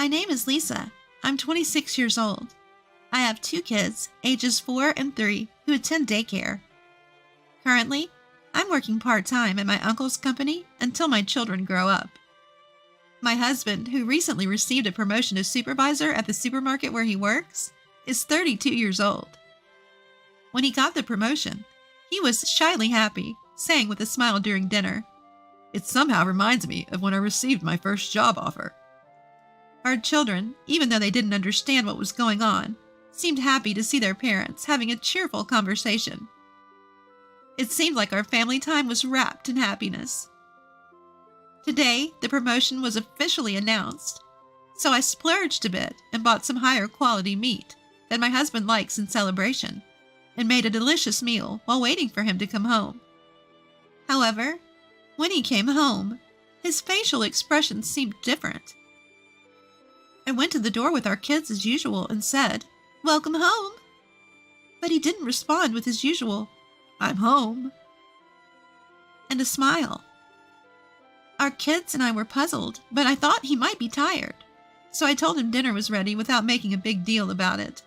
My name is Lisa. I'm 26 years old. I have 2 kids, ages 4 and 3, who attend daycare. Currently, I'm working part-time at my uncle's company until my children grow up. My husband, who recently received a promotion to supervisor at the supermarket where he works, is 32 years old. When he got the promotion, he was shyly happy, saying with a smile during dinner, "It somehow reminds me of when I received my first job offer." Our children, even though they didn't understand what was going on, seemed happy to see their parents having a cheerful conversation. It seemed like our family time was wrapped in happiness. Today, the promotion was officially announced, so I splurged a bit and bought some higher quality meat that my husband likes in celebration, and made a delicious meal while waiting for him to come home. However, when he came home, his facial expressions seemed different. I went to the door with our kids as usual and said, "Welcome home." But he didn't respond with his usual, "I'm home," and a smile. Our kids and I were puzzled, but I thought he might be tired, so I told him dinner was ready without making a big deal about it.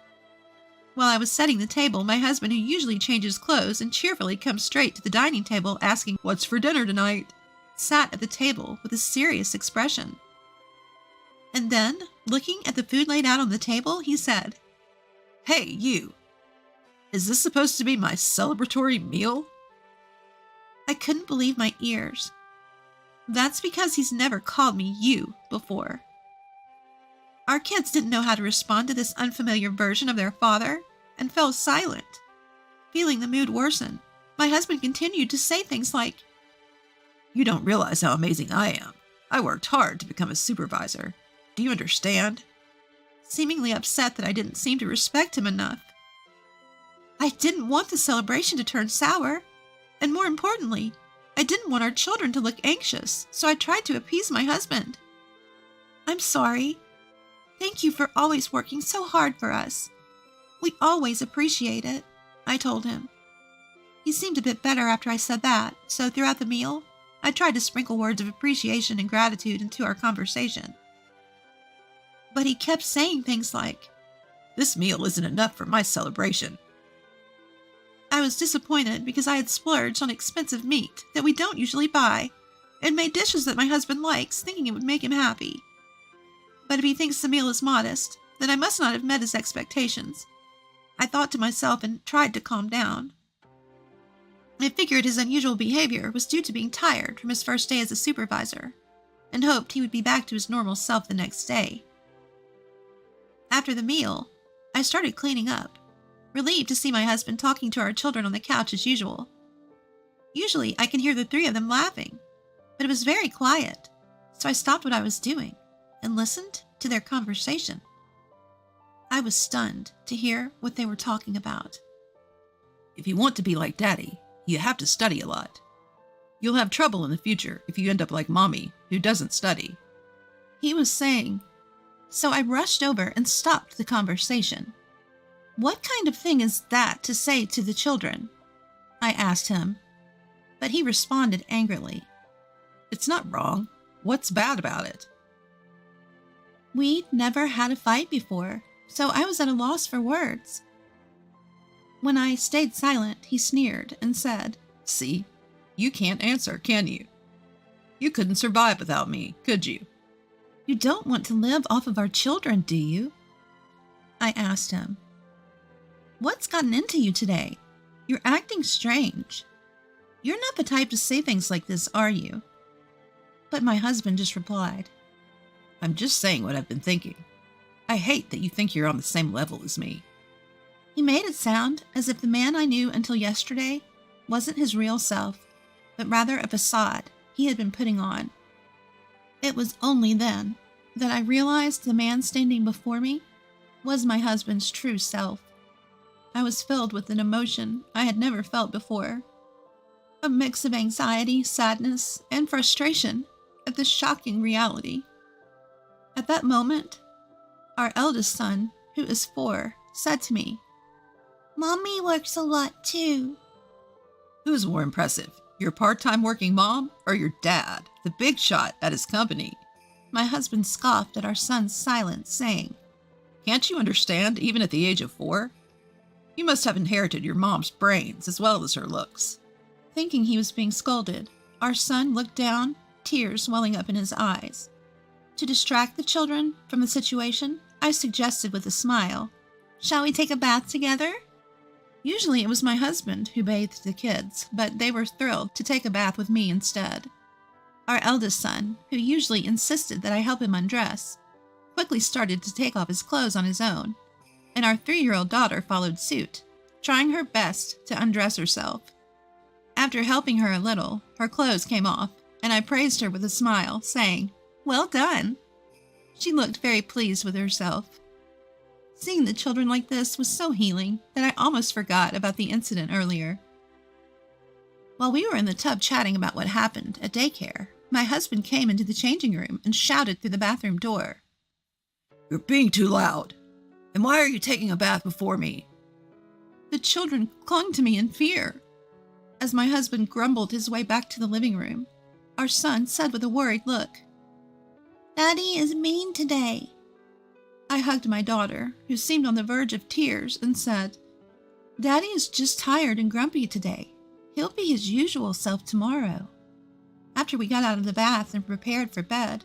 While I was setting the table, my husband, who usually changes clothes and cheerfully comes straight to the dining table asking, "What's for dinner tonight?" sat at the table with a serious expression. And then, looking at the food laid out on the table, he said, "Hey, you! Is this supposed to be my celebratory meal?" I couldn't believe my ears. That's because he's never called me "you" before. Our kids didn't know how to respond to this unfamiliar version of their father and fell silent. Feeling the mood worsen, my husband continued to say things like, "You don't realize how amazing I am. I worked hard to become a supervisor. Do you understand?" Seemingly upset that I didn't seem to respect him enough. I didn't want the celebration to turn sour, and more importantly, I didn't want our children to look anxious, so I tried to appease my husband. "I'm sorry. Thank you for always working so hard for us. We always appreciate it," I told him. He seemed a bit better after I said that, so throughout the meal, I tried to sprinkle words of appreciation and gratitude into our conversation. But he kept saying things like, "This meal isn't enough for my celebration." I was disappointed because I had splurged on expensive meat that we don't usually buy, and made dishes that my husband likes, thinking it would make him happy. But if he thinks the meal is modest, then I must not have met his expectations. I thought to myself and tried to calm down. I figured his unusual behavior was due to being tired from his first day as a supervisor, and hoped he would be back to his normal self the next day. After the meal, I started cleaning up, relieved to see my husband talking to our children on the couch as usual. Usually, I can hear the 3 of them laughing, but it was very quiet, so I stopped what I was doing and listened to their conversation. I was stunned to hear what they were talking about. "If you want to be like Daddy, you have to study a lot. You'll have trouble in the future if you end up like Mommy, who doesn't study," he was saying. So I rushed over and stopped the conversation. "What kind of thing is that to say to the children?" I asked him, but he responded angrily, "It's not wrong. What's bad about it?" We'd never had a fight before, so I was at a loss for words. When I stayed silent, he sneered and said, "See, you can't answer, can you? You couldn't survive without me, could you?" "You don't want to live off of our children, do you?" I asked him. "What's gotten into you today? You're acting strange. You're not the type to say things like this, are you?" But my husband just replied, "I'm just saying what I've been thinking. I hate that you think you're on the same level as me." He made it sound as if the man I knew until yesterday wasn't his real self, but rather a facade he had been putting on. It was only then that I realized the man standing before me was my husband's true self. I was filled with an emotion I had never felt before, a mix of anxiety, sadness, and frustration at this shocking reality. At that moment, our eldest son, who is 4, said to me, "Mommy works a lot too." Who's more impressive, your part-time working mom or your dad, the big shot at his company? My husband scoffed at our son's silence, saying, "Can't you understand, even at the age of 4? You must have inherited your mom's brains as well as her looks." Thinking he was being scolded, our son looked down, tears welling up in his eyes. To distract the children from the situation, I suggested with a smile, "Shall we take a bath together?" Usually it was my husband who bathed the kids, but they were thrilled to take a bath with me instead. Our eldest son, who usually insisted that I help him undress, quickly started to take off his clothes on his own, and our 3-year-old daughter followed suit, trying her best to undress herself. After helping her a little, her clothes came off, and I praised her with a smile, saying, "Well done." She looked very pleased with herself. Seeing the children like this was so healing that I almost forgot about the incident earlier. While we were in the tub chatting about what happened at daycare, my husband came into the changing room and shouted through the bathroom door, "You're being too loud. And why are you taking a bath before me?" The children clung to me in fear. As my husband grumbled his way back to the living room, our son said with a worried look, "Daddy is mean today." I hugged my daughter, who seemed on the verge of tears, and said, "Daddy is just tired and grumpy today. He'll be his usual self tomorrow." After we got out of the bath and prepared for bed,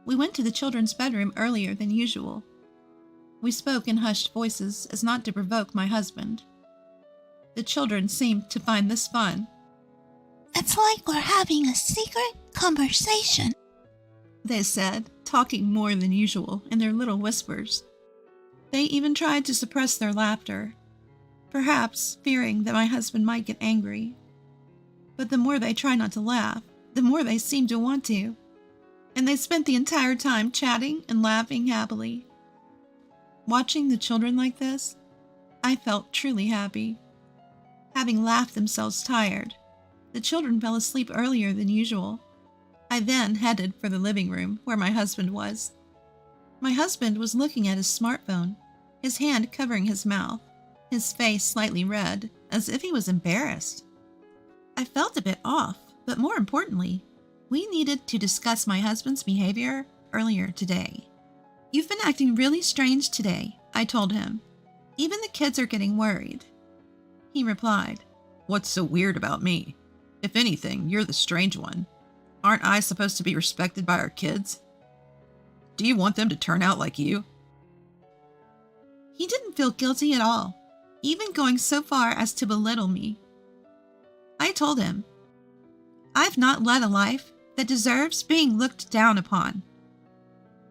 we went to the children's bedroom earlier than usual. We spoke in hushed voices as not to provoke my husband. The children seemed to find this fun. "It's like we're having a secret conversation," they said, talking more than usual in their little whispers. They even tried to suppress their laughter, perhaps fearing that my husband might get angry. But the more they tried not to laugh, the more they seemed to want to, and they spent the entire time chatting and laughing happily. Watching the children like this, I felt truly happy. Having laughed themselves tired, the children fell asleep earlier than usual. I then headed for the living room where my husband was. My husband was looking at his smartphone, his hand covering his mouth, his face slightly red, as if he was embarrassed. I felt a bit off, but more importantly, we needed to discuss my husband's behavior earlier today. "You've been acting really strange today," I told him. "Even the kids are getting worried." He replied, "What's so weird about me? If anything, you're the strange one. Aren't I supposed to be respected by our kids? Do you want them to turn out like you?" He didn't feel guilty at all, even going so far as to belittle me. I told him, "I've not led a life that deserves being looked down upon."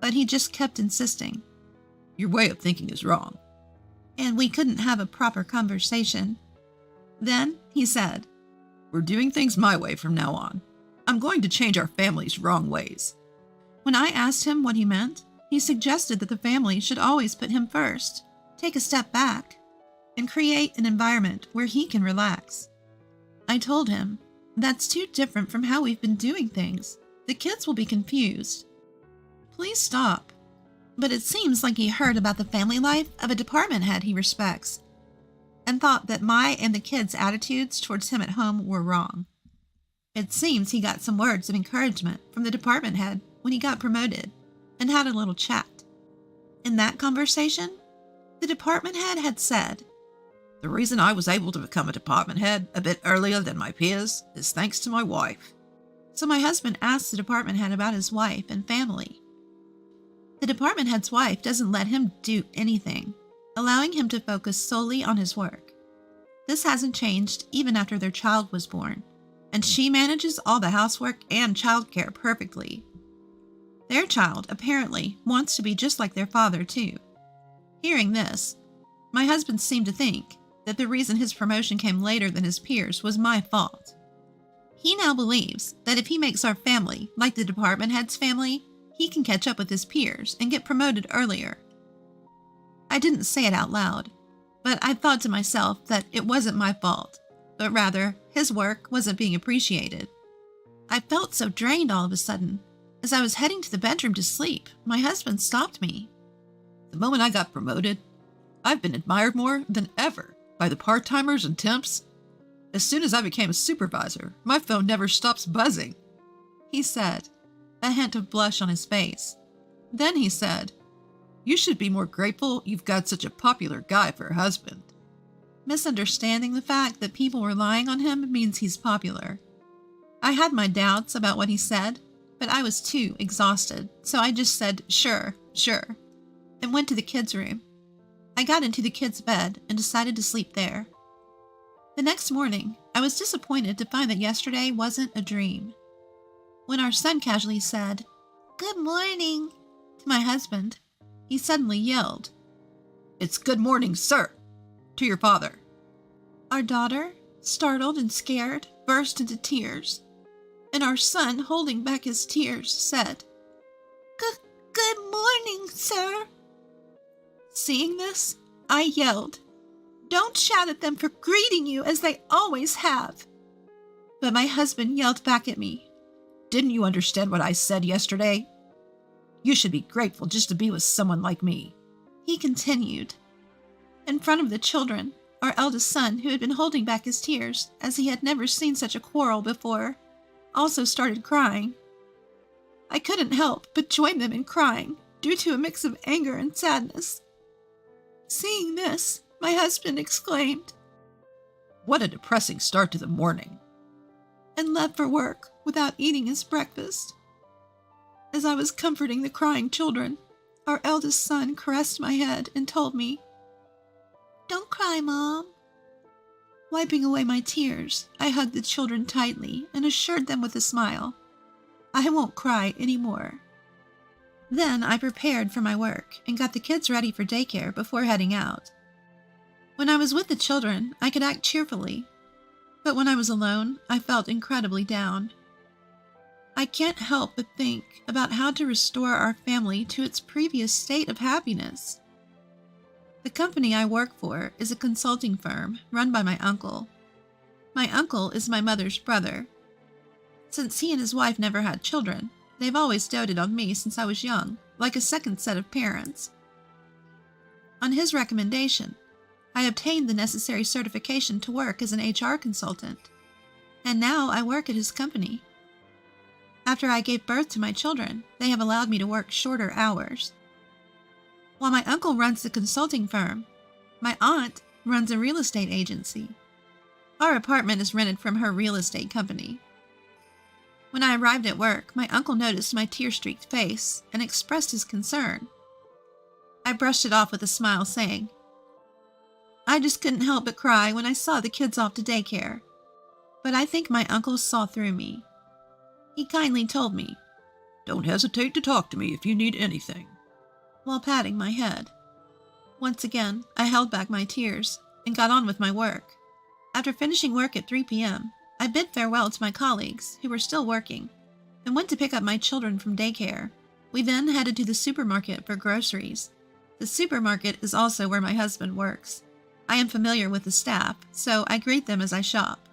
But he just kept insisting, "Your way of thinking is wrong." And we couldn't have a proper conversation. Then he said, "We're doing things my way from now on. I'm going to change our family's wrong ways." When I asked him what he meant, he suggested that the family should always put him first, take a step back, and create an environment where he can relax. I told him, "That's too different from how we've been doing things. The kids will be confused." "Please stop." But it seems like he heard about the family life of a department head he respects, and thought that my and the kids' attitudes towards him at home were wrong. It seems he got some words of encouragement from the department head when he got promoted, and had a little chat. In that conversation, the department head had said, "The reason I was able to become a department head a bit earlier than my peers is thanks to my wife." So my husband asked the department head about his wife and family. The department head's wife doesn't let him do anything, allowing him to focus solely on his work. This hasn't changed even after their child was born, and she manages all the housework and childcare perfectly. Their child apparently wants to be just like their father too. Hearing this, my husband seemed to think that the reason his promotion came later than his peers was my fault. He now believes that if he makes our family like the department head's family, he can catch up with his peers and get promoted earlier. I didn't say it out loud, but I thought to myself that it wasn't my fault, but rather his work wasn't being appreciated. I felt so drained all of a sudden. As I was heading to the bedroom to sleep, my husband stopped me. "The moment I got promoted, I've been admired more than ever by the part-timers and temps. As soon as I became a supervisor, my phone never stops buzzing," he said. a hint of blush on his face. Then he said, "You should be more grateful you've got such a popular guy for a husband." Misunderstanding the fact that people relying on him means he's popular. I had my doubts about what he said, but I was too exhausted, so I just said, sure, and went to the kids' room. I got into the kids' bed and decided to sleep there. The next morning, I was disappointed to find that yesterday wasn't a dream. When our son casually said, "Good morning," to my husband, he suddenly yelled, "It's good morning, sir," to your father. Our daughter, startled and scared, burst into tears, and our son, holding back his tears, said, Good morning, sir." Seeing this, I yelled, "Don't shout at them for greeting you as they always have." But my husband yelled back at me, "Didn't you understand what I said yesterday? You should be grateful just to be with someone like me." He continued. In front of the children, our eldest son, who had been holding back his tears as he had never seen such a quarrel before, also started crying. I couldn't help but join them in crying due to a mix of anger and sadness. Seeing this, my husband exclaimed, "What a depressing start to the morning," and left for work without eating his breakfast. As I was comforting the crying children, our eldest son caressed my head and told me, "Don't cry, Mom." Wiping away my tears, I hugged the children tightly and assured them with a smile, "I won't cry anymore." Then I prepared for my work and got the kids ready for daycare before heading out. When I was with the children, I could act cheerfully, but when I was alone, I felt incredibly down. I can't help but think about how to restore our family to its previous state of happiness. The company I work for is a consulting firm run by my uncle. My uncle is my mother's brother. Since he and his wife never had children, they've always doted on me since I was young, like a second set of parents. On his recommendation, I obtained the necessary certification to work as an HR consultant, and now I work at his company. After I gave birth to my children, they have allowed me to work shorter hours. While my uncle runs the consulting firm, my aunt runs a real estate agency. Our apartment is rented from her real estate company. When I arrived at work, my uncle noticed my tear-streaked face and expressed his concern. I brushed it off with a smile, saying, "I just couldn't help but cry when I saw the kids off to daycare." But I think my uncle saw through me. He kindly told me, "Don't hesitate to talk to me if you need anything," while patting my head. Once again, I held back my tears and got on with my work. After finishing work at 3 p.m., I bid farewell to my colleagues who were still working and went to pick up my children from daycare. We then headed to the supermarket for groceries. The supermarket is also where my husband works. I am familiar with the staff, so I greet them as I shop.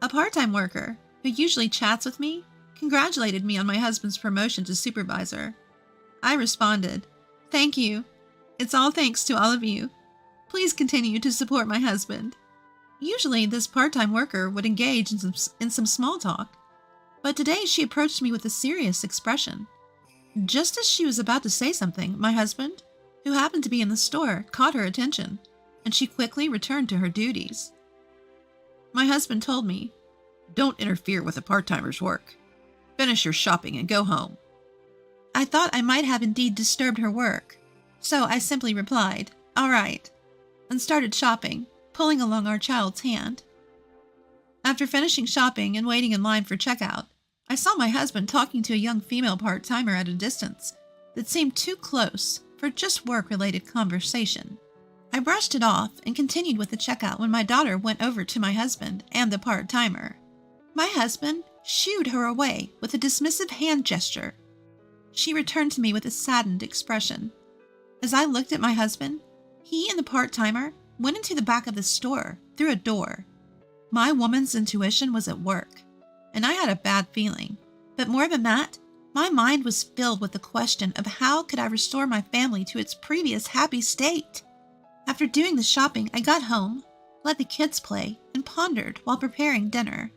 A part-time worker, who usually chats with me, congratulated me on my husband's promotion to supervisor. I responded, "Thank you. It's all thanks to all of you. Please continue to support my husband." Usually, this part-time worker would engage in some small talk, but today she approached me with a serious expression. Just as she was about to say something, my husband, who happened to be in the store, caught her attention, and she quickly returned to her duties. My husband told me, "Don't interfere with a part-timer's work. Finish your shopping and go home." I thought I might have indeed disturbed her work, so I simply replied, "All right," and started shopping, pulling along our child's hand. After finishing shopping and waiting in line for checkout, I saw my husband talking to a young female part-timer at a distance that seemed too close for just work-related conversation. I brushed it off and continued with the checkout when my daughter went over to my husband and the part-timer. My husband shooed her away with a dismissive hand gesture. She returned to me with a saddened expression. As I looked at my husband, he and the part-timer went into the back of the store through a door. My woman's intuition was at work, and I had a bad feeling. But more than that, my mind was filled with the question of how could I restore my family to its previous happy state. After doing the shopping, I got home, let the kids play, and pondered while preparing dinner.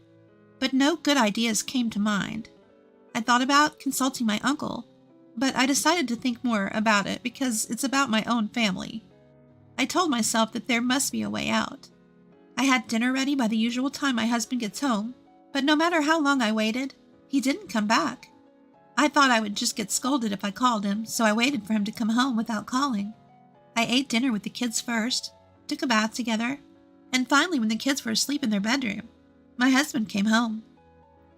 But no good ideas came to mind. I thought about consulting my uncle, but I decided to think more about it because it's about my own family. I told myself that there must be a way out. I had dinner ready by the usual time my husband gets home, but no matter how long I waited, he didn't come back. I thought I would just get scolded if I called him, so I waited for him to come home without calling. I ate dinner with the kids first, took a bath together, and finally, when the kids were asleep in their bedroom, my husband came home.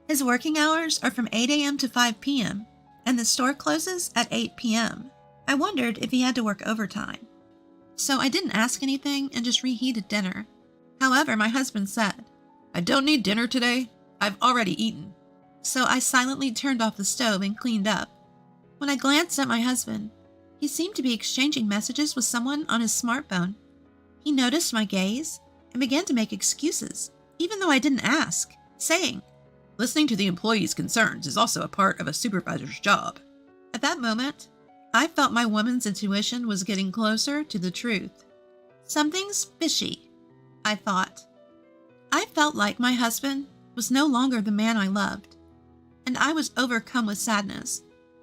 His working hours are from 8 a.m. to 5 p.m., and the store closes at 8 p.m. I wondered if he had to work overtime. So I didn't ask anything and just reheated dinner. However, my husband said, "I don't need dinner today. I've already eaten." So I silently turned off the stove and cleaned up. When I glanced at my husband, he seemed to be exchanging messages with someone on his smartphone. He noticed my gaze and began to make excuses, even though I didn't ask, saying, "Listening to the employees' concerns is also a part of a supervisor's job." At that moment, I felt my woman's intuition was getting closer to the truth. Something's fishy, I thought. I felt like my husband was no longer the man I loved, and I was overcome with sadness.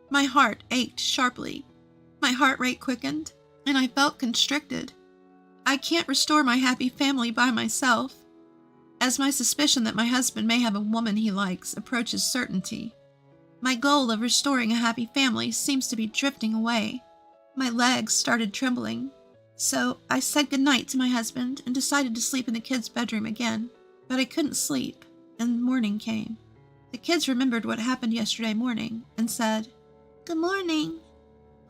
My heart ached sharply. My heart rate quickened, and I felt constricted. I can't restore my happy family by myself, as my suspicion that my husband may have a woman he likes approaches certainty. My goal of restoring a happy family seems to be drifting away. My legs started trembling, so I said goodnight to my husband and decided to sleep in the kids' bedroom again, but I couldn't sleep, and morning came. The kids remembered what happened yesterday morning and said, "Good morning,"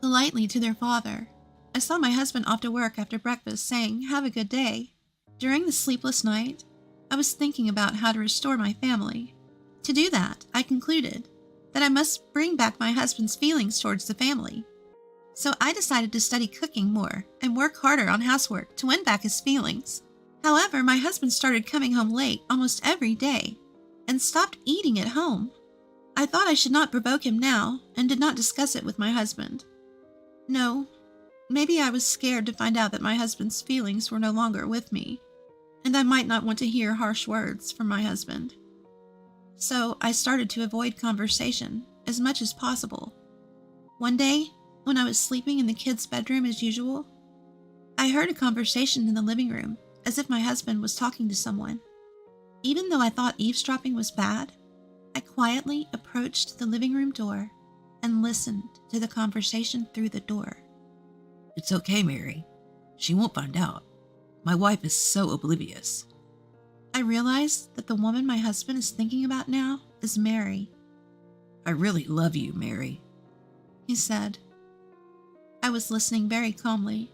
politely to their father. I saw my husband off to work after breakfast saying, "Have a good day." During the sleepless night, I was thinking about how to restore my family. To do that, I concluded that I must bring back my husband's feelings towards the family. So I decided to study cooking more and work harder on housework to win back his feelings. However, my husband started coming home late almost every day and stopped eating at home. I thought I should not provoke him now and did not discuss it with my husband. No, maybe I was scared to find out that my husband's feelings were no longer with me, and I might not want to hear harsh words from my husband. So I started to avoid conversation as much as possible. One day, when I was sleeping in the kids' bedroom as usual, I heard a conversation in the living room as if my husband was talking to someone. Even though I thought eavesdropping was bad, I quietly approached the living room door and listened to the conversation through the door. "It's okay, Mary. She won't find out. My wife is so oblivious." I realized that the woman my husband is thinking about now is Mary. "I really love you, Mary," he said. I was listening very calmly,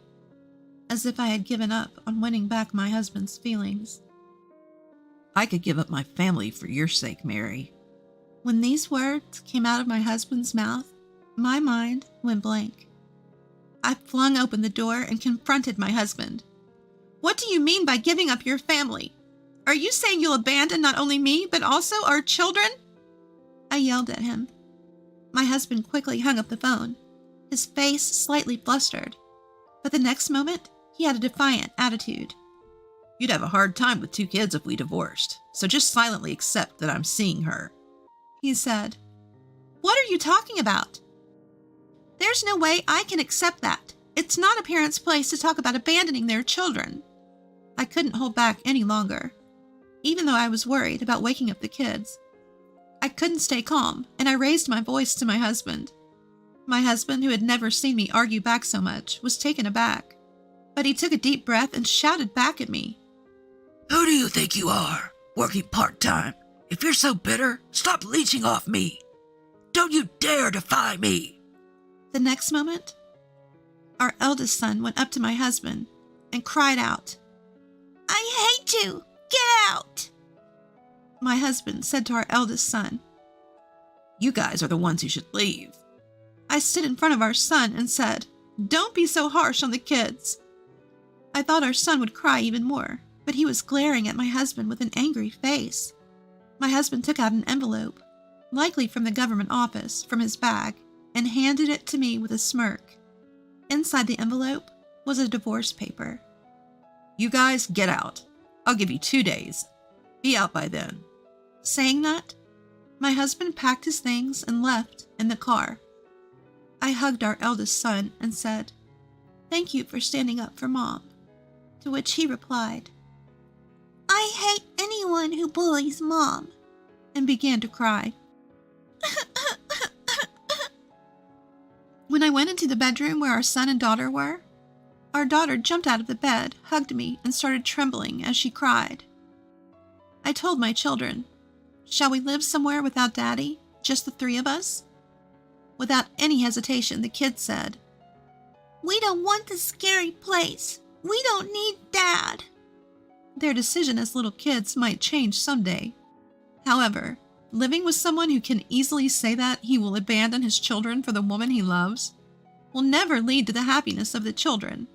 as if I had given up on winning back my husband's feelings. "I could give up my family for your sake, Mary." When these words came out of my husband's mouth, my mind went blank. I flung open the door and confronted my husband. "What do you mean by giving up your family? Are you saying you'll abandon not only me, but also our children?" I yelled at him. My husband quickly hung up the phone, his face slightly flustered, but the next moment he had a defiant attitude. "You'd have a hard time with 2 kids if we divorced, so just silently accept that I'm seeing her," he said. "What are you talking about? There's no way I can accept that. It's not a parent's place to talk about abandoning their children." I couldn't hold back any longer, even though I was worried about waking up the kids. I couldn't stay calm, and I raised my voice to my husband. My husband, who had never seen me argue back so much, was taken aback, but he took a deep breath and shouted back at me. "Who do you think you are, working part-time? If you're so bitter, stop leeching off me. Don't you dare defy me." The next moment, our eldest son went up to my husband and cried out, "I hate you! Get out!" My husband said to our eldest son, "You guys are the ones who should leave." I stood in front of our son and said, "Don't be so harsh on the kids." I thought our son would cry even more, but he was glaring at my husband with an angry face. My husband took out an envelope, likely from the government office, from his bag, and handed it to me with a smirk. Inside the envelope was a divorce paper. "You guys get out. I'll give you 2 days. Be out by then." Saying that, My husband packed his things and left in the car. I hugged our eldest son and said, "Thank you for standing up for Mom." To which he replied, I hate anyone who bullies Mom. and began to cry. When I went into the bedroom where our son and daughter were, our daughter jumped out of the bed, hugged me, and started trembling as she cried. I told my children, "Shall we live somewhere without Daddy, just the three of us?" Without any hesitation, the kids said, We don't want this scary place. We don't need Dad. their decision as little kids might change someday. However, living with someone who can easily say that he will abandon his children for the woman he loves will never lead to the happiness of the children.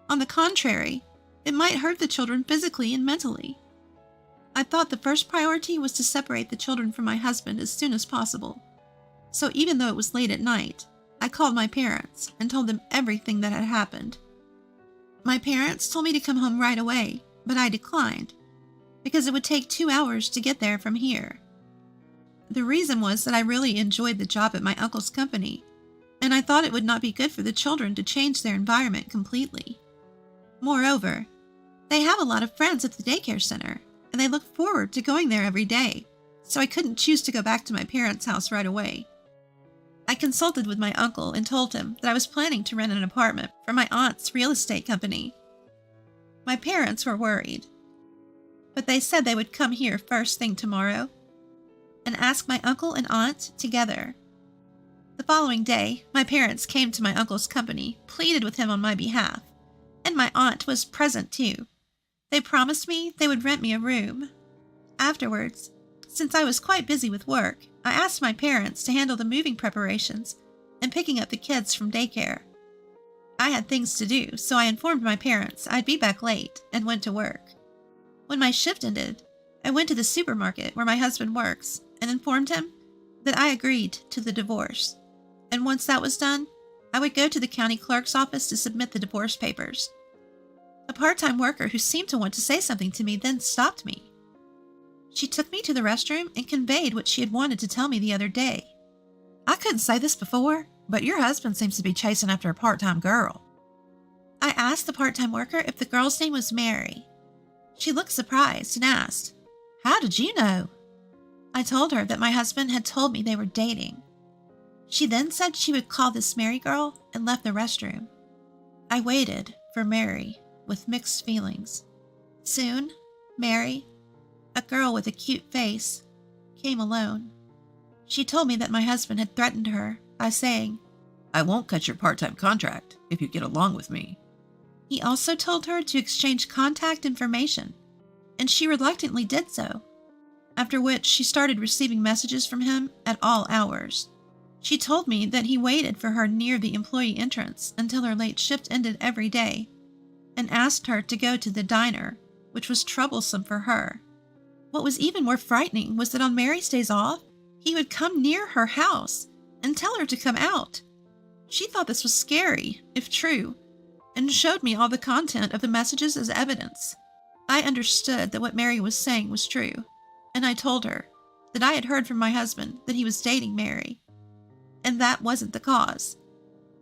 On the contrary, it might hurt the children physically and mentally. I thought the first priority was to separate the children from my husband as soon as possible. So even though it was late at night, I called my parents and told them everything that had happened. My parents told me to come home right away, but I declined, because it would take 2 hours to get there from here. The reason was that I really enjoyed the job at my uncle's company, and I thought it would not be good for the children to change their environment completely. Moreover, they have a lot of friends at the daycare center, and they look forward to going there every day, so I couldn't choose to go back to my parents' house right away. I consulted with my uncle and told him that I was planning to rent an apartment for my aunt's real estate company. My parents were worried, but they said they would come here first thing tomorrow and ask my uncle and aunt together. The following day, my parents came to my uncle's company, pleaded with him on my behalf, and my aunt was present too. They promised me they would rent me a room. Afterwards, since I was quite busy with work, I asked my parents to handle the moving preparations and picking up the kids from daycare. I had things to do, so I informed my parents I'd be back late and went to work. When my shift ended, I went to the supermarket where my husband works and informed him that I agreed to the divorce. And once that was done, I would go to the county clerk's office to submit the divorce papers. A part-time worker who seemed to want to say something to me then stopped me. She took me to the restroom and conveyed what she had wanted to tell me the other day. "I couldn't say this before, but your husband seems to be chasing after a part-time girl." I asked the part-time worker if the girl's name was Mary. She looked surprised and asked, "How did you know?" I told her that my husband had told me they were dating. She then said she would call this Mary girl and left the restroom. I waited for Mary with mixed feelings. Soon, Mary, a girl with a cute face, came alone. She told me that my husband had threatened her by saying, I won't cut your part-time contract if you get along with me. He also told her to exchange contact information, and she reluctantly did so, after which she started receiving messages from him at all hours. She told me that he waited for her near the employee entrance until her late shift ended every day, and asked her to go to the diner, which was troublesome for her. What was even more frightening was that on Mary's days off, he would come near her house and tell her to come out. She thought this was scary, if true, and showed me all the content of the messages as evidence. I understood that what Mary was saying was true, and I told her that I had heard from my husband that he was dating Mary, and that wasn't the cause,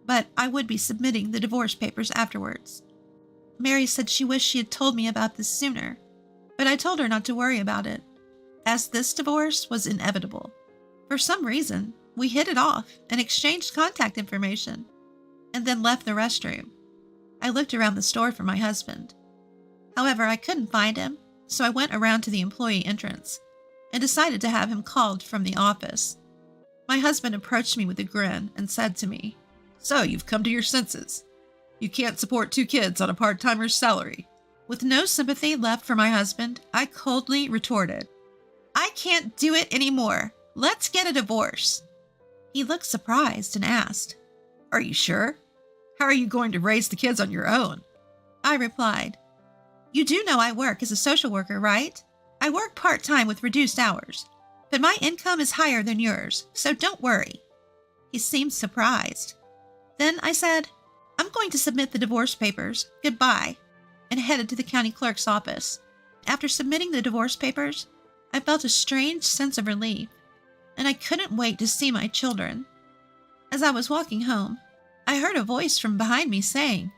but I would be submitting the divorce papers afterwards. Mary said she wished she had told me about this sooner, but I told her not to worry about it, as this divorce was inevitable. For some reason, we hit it off and exchanged contact information, and then left the restroom. I looked around the store for my husband. However, I couldn't find him, so I went around to the employee entrance and decided to have him called from the office. My husband approached me with a grin and said to me, So you've come to your senses. You can't support 2 kids on a part-timer's salary. With no sympathy left for my husband, I coldly retorted, "I can't do it anymore. Let's get a divorce." He looked surprised and asked, Are you sure? How are you going to raise the kids on your own? I replied, "You do know I work as a social worker, right? I work part-time with reduced hours, but my income is higher than yours, so don't worry." He seemed surprised. Then I said, "I'm going to submit the divorce papers. Goodbye," and headed to the county clerk's office. After submitting the divorce papers, I felt a strange sense of relief. and I couldn't wait to see my children. As I was walking home, I heard a voice from behind me saying,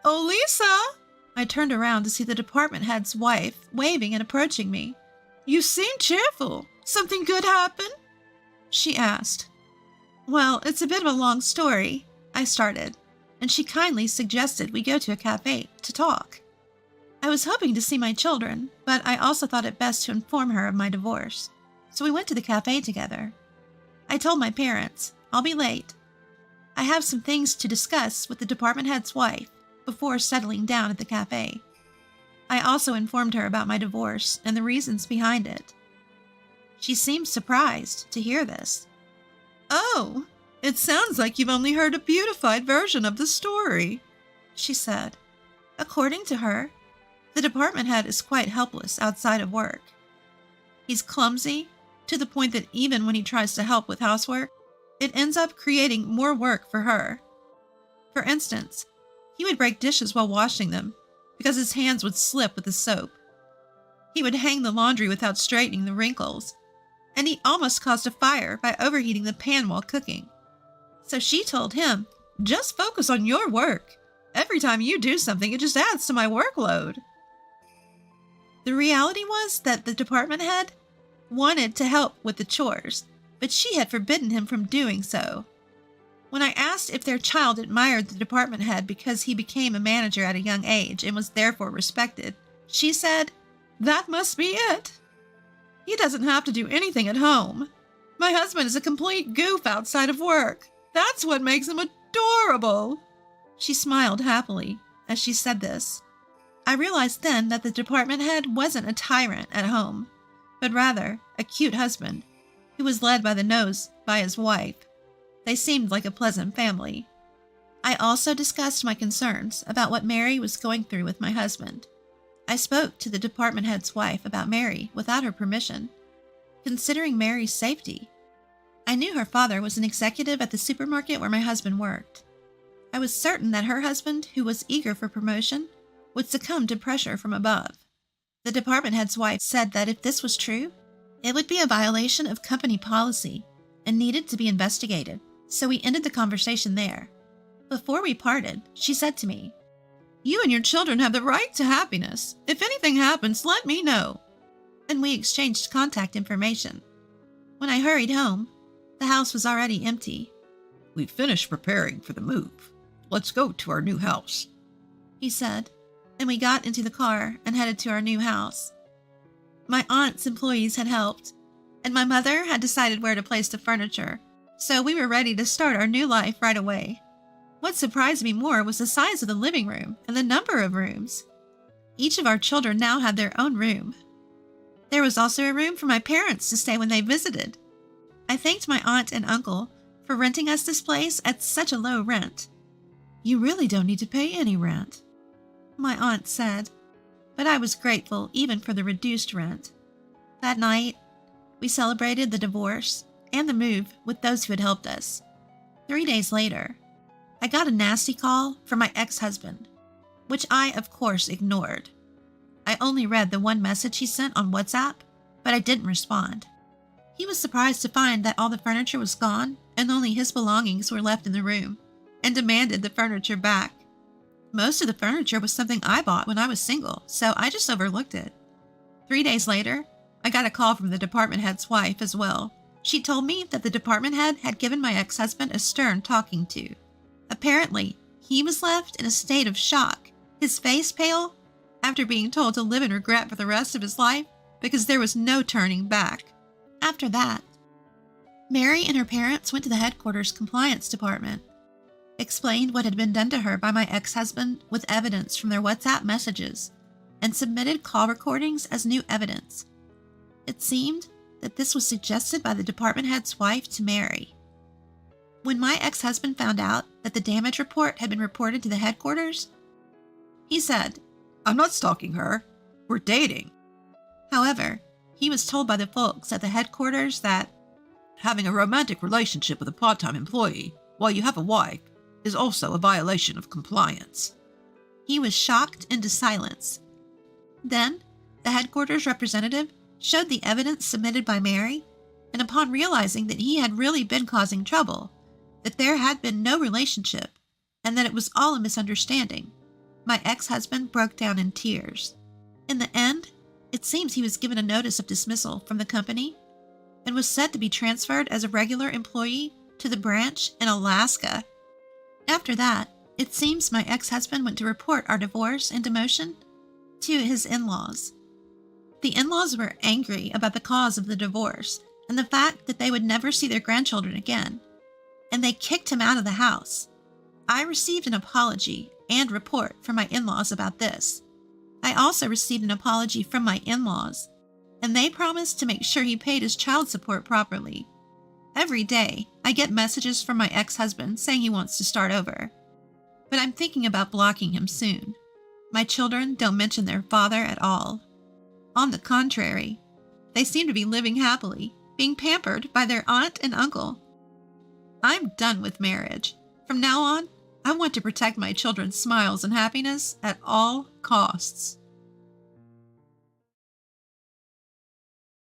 "Oh, Lisa!" I turned around to see the department head's wife waving and approaching me. "You seem cheerful. Something good happen?" she asked. "Well, it's a bit of a long story," I started, and she kindly suggested we go to a cafe to talk. I was hoping to see my children, but I also thought it best to inform her of my divorce, so we went to the cafe together. I told my parents, "I'll be late. I have some things to discuss with the department head's wife before settling down at the cafe." I also informed her about my divorce and the reasons behind it. She seemed surprised to hear this. "Oh, it sounds like you've only heard a beautified version of the story," she said. According to her, the department head is quite helpless outside of work. He's clumsy to the point that even when he tries to help with housework, it ends up creating more work for her. For instance, he would break dishes while washing them because his hands would slip with the soap. He would hang the laundry without straightening the wrinkles, and he almost caused a fire by overheating the pan while cooking. So she told him, "Just focus on your work. Every time you do something, it just adds to my workload." The reality was that the department head wanted to help with the chores, but she had forbidden him from doing so. When I asked if their child admired the department head because he became a manager at a young age and was therefore respected, she said, "That must be it. He doesn't have to do anything at home. My husband is a complete goof outside of work. That's what makes him adorable." She smiled happily as she said this. I realized then that the department head wasn't a tyrant at home, but rather a cute husband who was led by the nose by his wife. They seemed like a pleasant family. I also discussed my concerns about what Mary was going through with my husband. I spoke to the department head's wife about Mary without her permission, considering Mary's safety. I knew her father was an executive at the supermarket where my husband worked. I was certain that her husband, who was eager for promotion, would succumb to pressure from above. The department head's wife said that if this was true, it would be a violation of company policy and needed to be investigated, so we ended the conversation there. Before we parted, she said to me, "You and your children have the right to happiness. If anything happens, let me know." And we exchanged contact information. When I hurried home, the house was already empty. "We've finished preparing for the move. Let's go to our new house," he said, and we got into the car and headed to our new house. My aunt's employees had helped, and my mother had decided where to place the furniture, so we were ready to start our new life right away. What surprised me more was the size of the living room and the number of rooms. Each of our children now had their own room. There was also a room for my parents to stay when they visited. I thanked my aunt and uncle for renting us this place at such a low rent. "You really don't need to pay any rent," my aunt said, but I was grateful even for the reduced rent. That night, we celebrated the divorce and the move with those who had helped us. 3 days later, I got a nasty call from my ex-husband, which I, of course, ignored. I only read the one message he sent on WhatsApp, but I didn't respond. He was surprised to find that all the furniture was gone and only his belongings were left in the room, and demanded the furniture back. Most of the furniture was something I bought when I was single, so I just overlooked it. 3 days later, I got a call from the department head's wife as well. She told me that the department head had given my ex-husband a stern talking to. Apparently, he was left in a state of shock, his face pale, after being told to live in regret for the rest of his life because there was no turning back. After that, Mary and her parents went to the headquarters compliance department, explained what had been done to her by my ex-husband with evidence from their WhatsApp messages, and submitted call recordings as new evidence. It seemed that this was suggested by the department head's wife to Mary. When my ex-husband found out that the damage report had been reported to the headquarters, he said, "I'm not stalking her. We're dating." However, he was told by the folks at the headquarters that Having a romantic relationship with a part-time employee while you have a wife is also a violation of compliance. he was shocked into silence. Then, the headquarters representative showed the evidence submitted by Mary and upon realizing that he had really been causing trouble, that there had been no relationship, and that it was all a misunderstanding, my ex-husband broke down in tears. In the end, it seems he was given a notice of dismissal from the company and was said to be transferred as a regular employee to the branch in Alaska. After that, it seems my ex-husband went to report our divorce and demotion to his in-laws. The in-laws were angry about the cause of the divorce and the fact that they would never see their grandchildren again, and they kicked him out of the house. I received an apology and report from my in-laws about this. I also received an apology from my in-laws, and they promised to make sure he paid his child support properly. Every day, I get messages from my ex-husband saying he wants to start over, but I'm thinking about blocking him soon. My children don't mention their father at all. On the contrary, they seem to be living happily, being pampered by their aunt and uncle. I'm done with marriage. From now on, I want to protect my children's smiles and happiness at all costs.